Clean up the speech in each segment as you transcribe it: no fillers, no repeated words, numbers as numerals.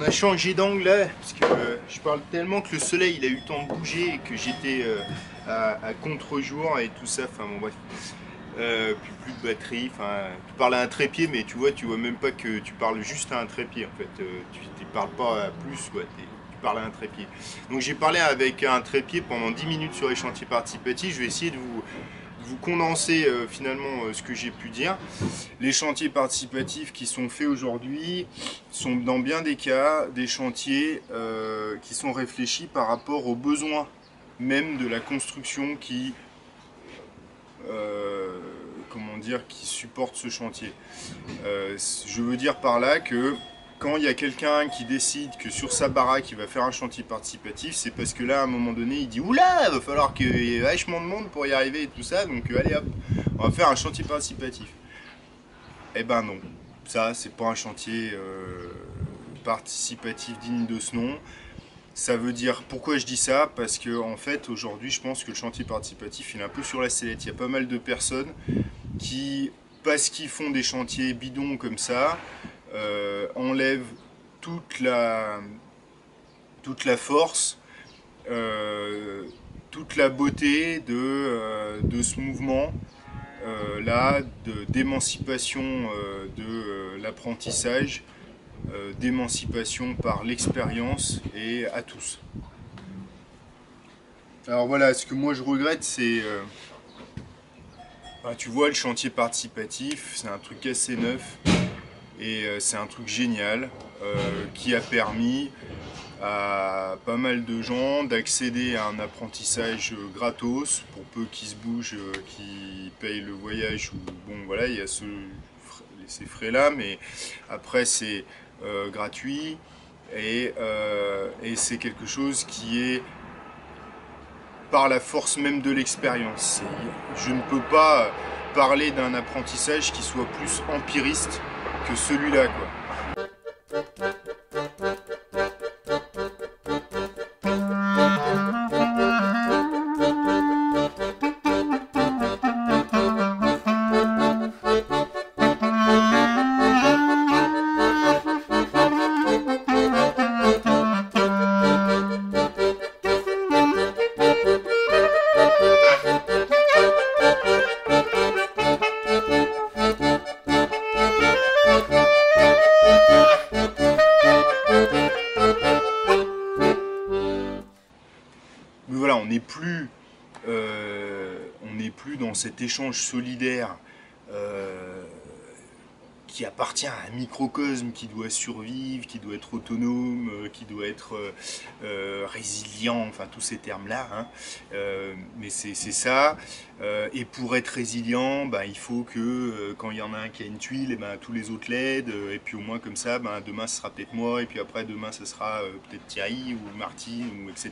a changé d'angle là, parce que je parle tellement que le soleil il a eu le temps de bouger et que j'étais à contre-jour et tout ça, enfin bon bref. Plus de batterie, enfin tu parles à un trépied mais tu vois même pas que tu parles juste à un trépied en fait. Tu parles pas à plus quoi, tu parles à un trépied. Donc j'ai parlé avec un trépied pendant 10 minutes sur les chantiers participatifs, je vais essayer de vous condenser finalement ce que j'ai pu dire. Les chantiers participatifs qui sont faits aujourd'hui sont dans bien des cas des chantiers qui sont réfléchis par rapport aux besoins même de la construction comment dire, qui supporte ce chantier. Je veux dire par là que quand il y a quelqu'un qui décide que sur sa baraque il va faire un chantier participatif, c'est parce que là à un moment donné il dit oula, il va falloir qu'il y ait vachement de monde pour y arriver et tout ça, donc allez hop, on va faire un chantier participatif. Eh ben non, ça c'est pas un chantier participatif digne de ce nom. Ça veut dire, pourquoi je dis ça? Parce que en fait aujourd'hui je pense que le chantier participatif il est un peu sur la sellette. Il y a pas mal de personnes qui, parce qu'ils font des chantiers bidons comme ça, enlèvent toute la force, toute la beauté de ce mouvement là d'émancipation de l'apprentissage, d'émancipation par l'expérience et à tous. Alors voilà, ce que moi je regrette c'est tu vois, le chantier participatif, c'est un truc assez neuf et c'est un truc génial qui a permis à pas mal de gens d'accéder à un apprentissage gratos, pour peu qu'ils se bougent, qu'ils payent le voyage, ou bon voilà, il y a ces frais-là, mais après c'est gratuit et c'est quelque chose qui est par la force même de l'expérience. Je ne peux pas parler d'un apprentissage qui soit plus empiriste que celui-là, quoi. Mais voilà, on n'est plus dans cet échange solidaire qui appartient à un microcosme qui doit survivre, qui doit être autonome, qui doit être résilient, enfin tous ces termes-là. Hein. Mais c'est ça. Et pour être résilient, bah, il faut que quand il y en a un qui a une tuile, et ben, tous les autres l'aident. Et puis au moins comme ça, ben, demain ce sera peut-être moi, et puis après demain ce sera peut-être Thierry ou Martine, ou etc.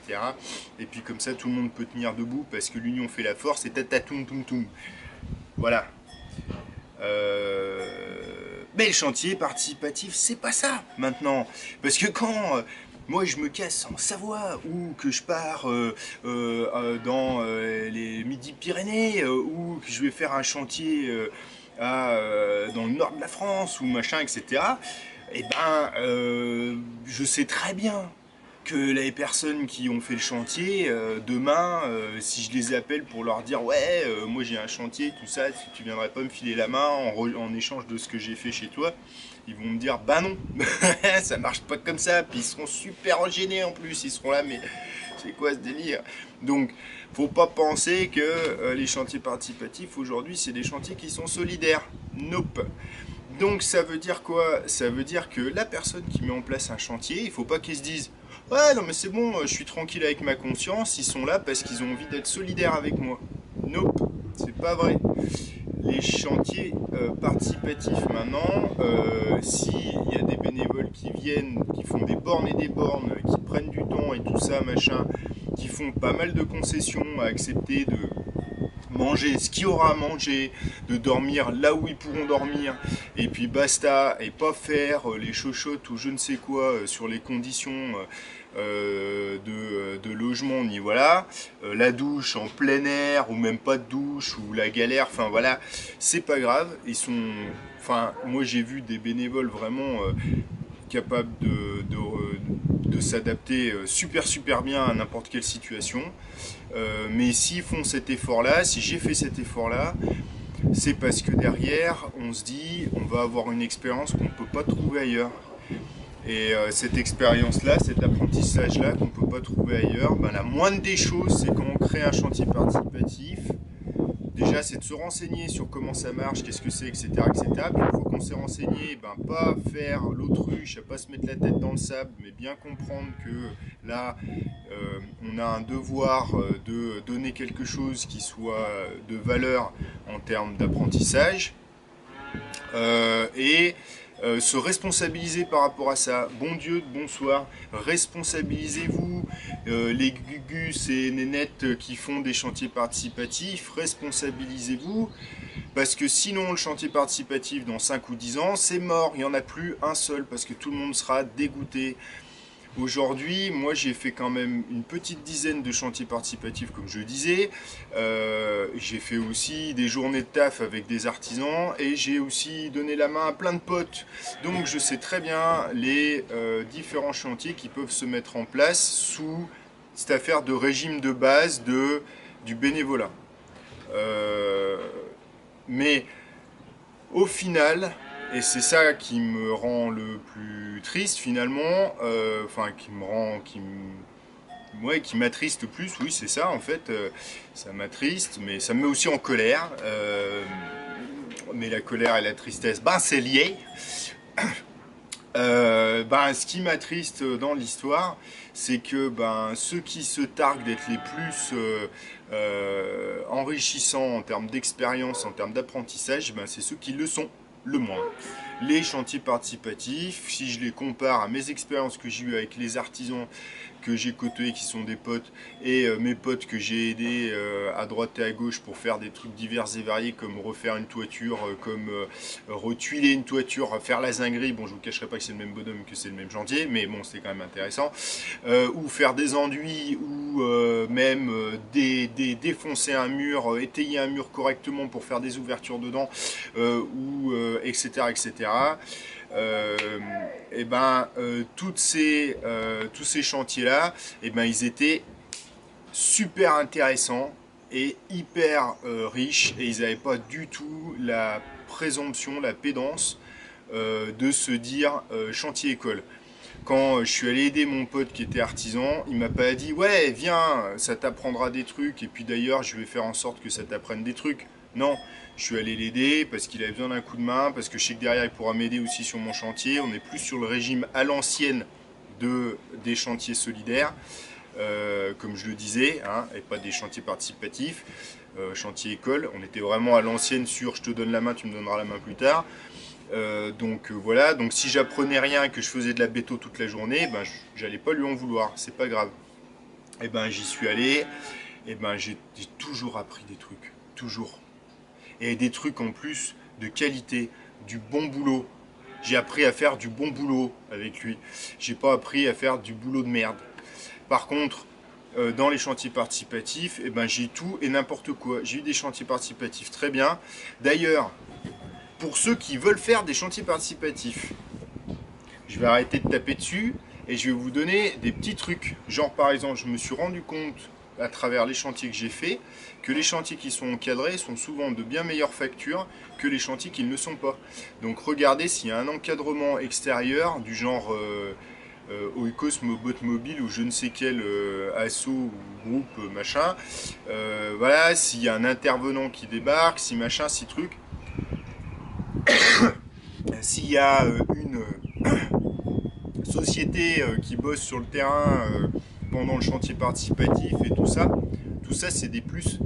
Et puis comme ça tout le monde peut tenir debout parce que l'union fait la force et tatatoum toum toum. Voilà. Mais le chantier participatif, c'est pas ça maintenant. Parce que quand moi je me casse en Savoie ou que je pars dans les Midi-Pyrénées ou que je vais faire un chantier dans le nord de la France ou machin, etc. Eh ben, je sais très bien que les personnes qui ont fait le chantier, demain, si je les appelle pour leur dire ouais, moi j'ai un chantier, tout ça, si tu viendrais pas me filer la main en échange de ce que j'ai fait chez toi, ils vont me dire bah non, ça marche pas comme ça, puis ils seront super gênés en plus, ils seront là mais c'est quoi ce délire? Donc faut pas penser que les chantiers participatifs aujourd'hui c'est des chantiers qui sont solidaires, nope. Donc ça veut dire quoi? Ça veut dire que la personne qui met en place un chantier, il faut pas qu'ils se disent ouais non mais c'est bon, je suis tranquille avec ma conscience, ils sont là parce qu'ils ont envie d'être solidaires avec moi. Nope, c'est pas vrai. Les chantiers participatifs maintenant, s'il y a des bénévoles qui viennent, qui font des bornes et des bornes, qui prennent du temps et tout ça, machin, qui font pas mal de concessions à accepter de manger ce qu'il y aura à manger, de dormir là où ils pourront dormir, et puis basta, et pas faire les chochottes ou je ne sais quoi sur les conditions de logement, ni voilà, la douche en plein air, ou même pas de douche, ou la galère, enfin voilà, c'est pas grave, ils sont, enfin, moi j'ai vu des bénévoles vraiment capable de s'adapter super bien à n'importe quelle situation. Mais s'ils font cet effort-là, si j'ai fait cet effort-là, c'est parce que derrière, on se dit, on va avoir une expérience qu'on ne peut pas trouver ailleurs. Et cette expérience-là, cet apprentissage-là qu'on ne peut pas trouver ailleurs, ben, la moindre des choses, c'est quand on crée un chantier participatif. Déjà, c'est de se renseigner sur comment ça marche, qu'est-ce que c'est, etc., etc. Puis une fois qu'on s'est renseigné, ben, pas faire l'autruche, pas se mettre la tête dans le sable, mais bien comprendre que là, on a un devoir de donner quelque chose qui soit de valeur en termes d'apprentissage. Et se responsabiliser par rapport à ça. Bon Dieu, bonsoir, responsabilisez-vous. Les gugus et nénettes qui font des chantiers participatifs, responsabilisez-vous. Parce que sinon, le chantier participatif, dans 5 ou 10 ans, c'est mort. Il n'y en a plus un seul, parce que tout le monde sera dégoûté. Aujourd'hui, moi j'ai fait quand même une petite dizaine de chantiers participatifs comme je disais. J'ai fait aussi des journées de taf avec des artisans et j'ai aussi donné la main à plein de potes. Donc je sais très bien les différents chantiers qui peuvent se mettre en place sous cette affaire de régime de base du bénévolat. Mais au final, et c'est ça qui me rend le plus triste finalement, enfin qui m'attriste le plus, oui c'est ça en fait, ça m'attriste, mais ça me met aussi en colère, mais la colère et la tristesse, ben c'est lié. Ce qui m'attriste dans l'histoire, c'est que ceux qui se targuent d'être les plus enrichissants en termes d'expérience, en termes d'apprentissage, c'est ceux qui le sont le moins. Les chantiers participatifs, si je les compare à mes expériences que j'ai eues avec les artisans que j'ai côtoyés qui sont des potes et mes potes que j'ai aidés à droite et à gauche pour faire des trucs divers et variés comme refaire une toiture, comme retuiler une toiture, faire la zinguerie, bon je vous cacherai pas que c'est le même bonhomme, que c'est le même chantier, mais bon c'est quand même intéressant, ou faire des enduits, ou même défoncer un mur, étayer un mur correctement pour faire des ouvertures dedans, ou etc. etc. Tous ces chantiers-là, ils étaient super intéressants et hyper riches, et ils n'avaient pas du tout la présomption, la pédance de se dire chantier école. Quand je suis allé aider mon pote qui était artisan, il m'a pas dit ouais viens, ça t'apprendra des trucs et puis d'ailleurs je vais faire en sorte que ça t'apprenne des trucs. Non, je suis allé l'aider parce qu'il avait besoin d'un coup de main, parce que je sais que derrière il pourra m'aider aussi sur mon chantier. On est plus sur le régime à l'ancienne des chantiers solidaires, comme je le disais, hein, et pas des chantiers participatifs, chantier école. On était vraiment à l'ancienne sur je te donne la main, tu me donneras la main plus tard. Voilà, donc si j'apprenais rien, que je faisais de la béto toute la journée, j'allais pas lui en vouloir, c'est pas grave. Et j'y suis allé, et j'ai toujours appris des trucs, toujours. Et des trucs en plus de qualité, du bon boulot. J'ai appris à faire du bon boulot avec lui. J'ai pas appris à faire du boulot de merde. Par contre, dans les chantiers participatifs, j'ai tout et n'importe quoi. J'ai eu des chantiers participatifs très bien. D'ailleurs, pour ceux qui veulent faire des chantiers participatifs, je vais arrêter de taper dessus et je vais vous donner des petits trucs. Genre par exemple, je me suis rendu compte à travers les chantiers que j'ai faits que les chantiers qui sont encadrés sont souvent de bien meilleures factures que les chantiers qui ne le sont pas. Donc regardez s'il y a un encadrement extérieur du genre Oikos Mobile ou je ne sais quel asso ou groupe machin. Voilà, s'il y a un intervenant qui débarque, si machin, si truc. S'il y a une société qui bosse sur le terrain pendant le chantier participatif et tout ça c'est des plus